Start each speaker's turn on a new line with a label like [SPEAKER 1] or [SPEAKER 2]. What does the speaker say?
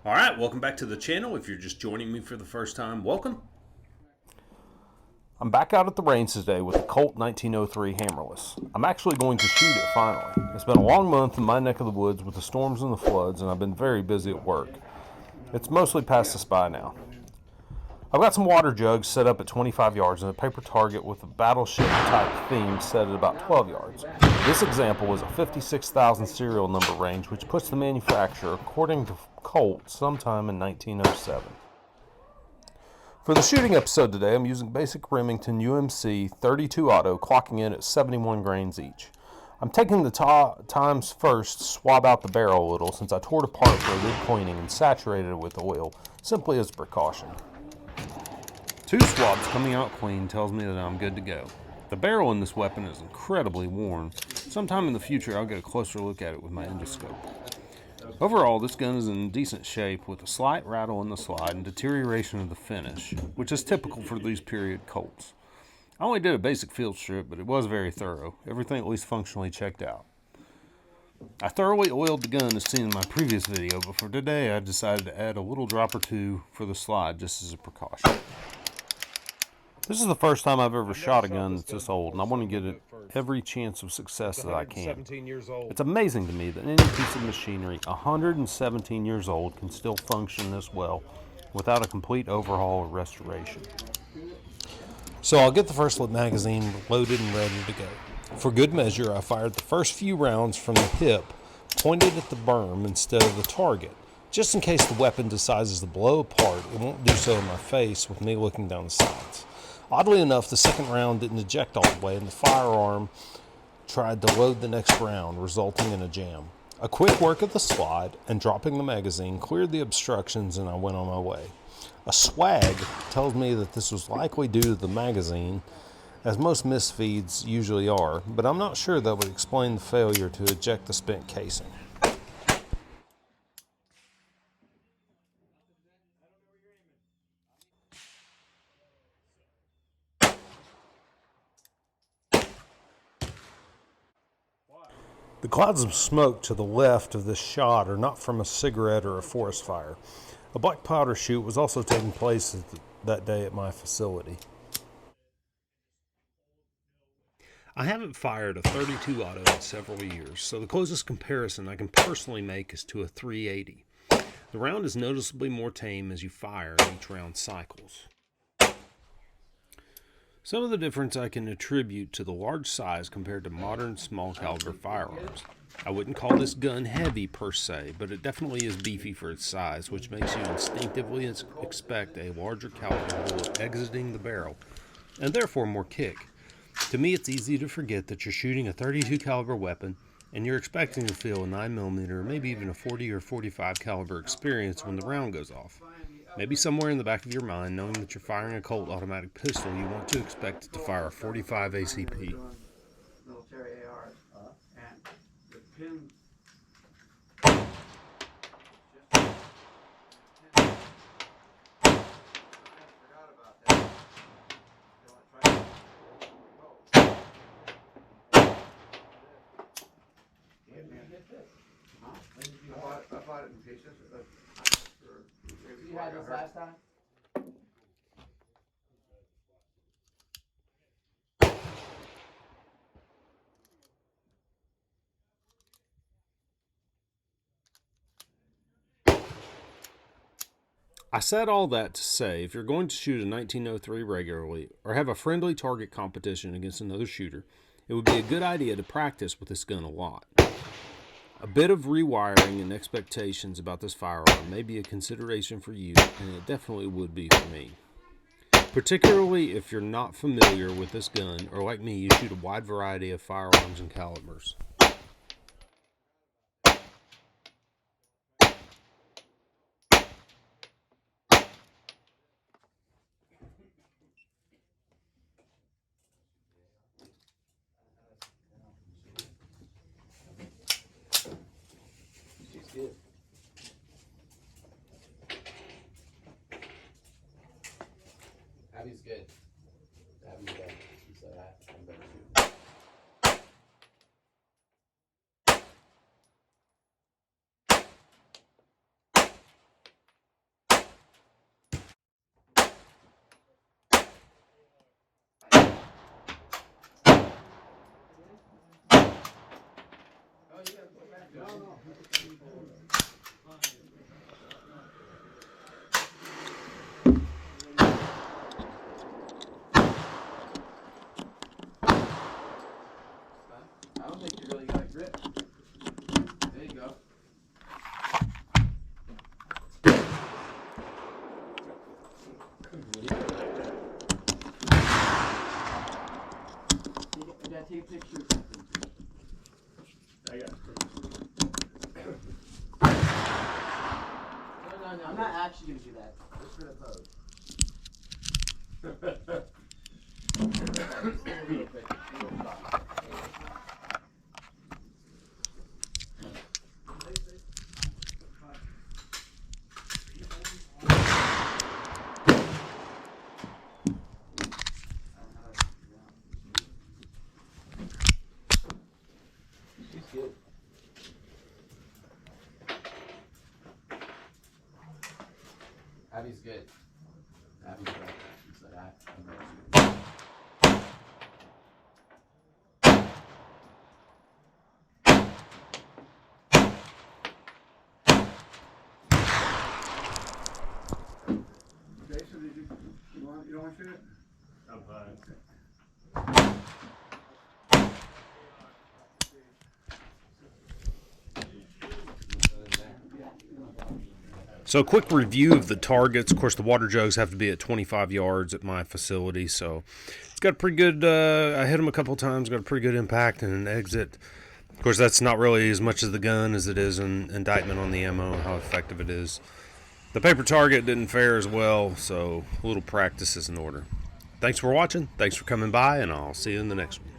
[SPEAKER 1] Alright, welcome back to the channel. If you're just joining me for the first time, welcome.
[SPEAKER 2] I'm back out at the range today with the Colt 1903 hammerless. I'm actually going to shoot it finally. It's been a long month in my neck of the woods with the storms and the floods, and I've been very busy at work. It's mostly past us by now. I've got some water jugs set up at 25 yards and a paper target with a battleship type theme set at about 12 yards. This example was a 56,000 serial number range, which puts the manufacturer, according to Colt, sometime in 1907. For the shooting episode today, I'm using basic Remington UMC 32 Auto, clocking in at 71 grains each. I'm taking the times first to swab out the barrel a little since I tore it apart for a good cleaning and saturated it with oil, simply as a precaution. 2 swabs coming out clean tells me that I'm good to go. The barrel in this weapon is incredibly worn. Sometime in the future I'll get a closer look at it with my endoscope. Overall, this gun is in decent shape with a slight rattle in the slide and deterioration of the finish, which is typical for these period Colts. I only did a basic field strip, but it was very thorough. Everything at least functionally checked out. I thoroughly oiled the gun as seen in my previous video, but for today I decided to add a little drop or two for the slide just as a precaution. This is the first time I've ever shot a gun that's this old, and I want to get it every chance of success that I can. It's amazing to me that any piece of machinery 117 years old can still function this well without a complete overhaul or restoration.
[SPEAKER 3] So I'll get the first magazine loaded and ready to go. For good measure, I fired the first few rounds from the hip, pointed at the berm instead of the target. Just in case the weapon decides to blow apart, it won't do so in my face with me looking down the sights. Oddly enough, the second round didn't eject all the way, and the firearm tried to load the next round, resulting in a jam. A quick work of the slide and dropping the magazine cleared the obstructions, and I went on my way. A swag tells me that this was likely due to the magazine, as most misfeeds usually are, but I'm not sure that would explain the failure to eject the spent casing. The clouds of smoke to the left of this shot are not from a cigarette or a forest fire. A black powder shoot was also taking place that day at my facility. I haven't fired a 32 auto in several years, so the closest comparison I can personally make is to a 380. The round is noticeably more tame as you fire and each round cycles. Some of the difference I can attribute to the large size compared to modern small caliber firearms. I wouldn't call this gun heavy per se, but it definitely is beefy for its size, which makes you instinctively expect a larger caliber bullet exiting the barrel, and therefore more kick. To me, it's easy to forget that you're shooting a 32 caliber weapon and you're expecting to feel a 9mm or maybe even a 40 or 45 caliber experience when the round goes off. Maybe somewhere in the back of your mind, knowing that you're firing a Colt automatic pistol, you want to expect it to fire a 45 ACP.
[SPEAKER 4] Military ARs, and the pin. Forgot about that. I bought it in pieces. You had this last time?
[SPEAKER 2] I said all that to say, if you're going to shoot a 1903 regularly, or have a friendly target competition against another shooter, it would be a good idea to practice with this gun a lot. A bit of rewiring and expectations about this firearm may be a consideration for you, and it definitely would be for me. Particularly if you're not familiar with this gun, or like me, you shoot a wide variety of firearms and calibers.
[SPEAKER 4] She's good. Abby's good. Abby's good. She said I'm better too.
[SPEAKER 5] actually gonna do that.
[SPEAKER 4] Just for the pose. She's good. Abby's good. Abby's right. She's like, I'm ready.
[SPEAKER 6] Jason, you don't want to shoot it?
[SPEAKER 1] I'm fine.
[SPEAKER 2] So a quick review of the targets. Of course, the water jugs have to be at 25 yards at my facility, so it's got a pretty good, I hit them a couple times, got a pretty good impact and an exit. Of course, that's not really as much as the gun as it is an indictment on the ammo and how effective it is. The paper target didn't fare as well, so a little practice is in order. Thanks for watching, thanks for coming by, and I'll see you in the next one.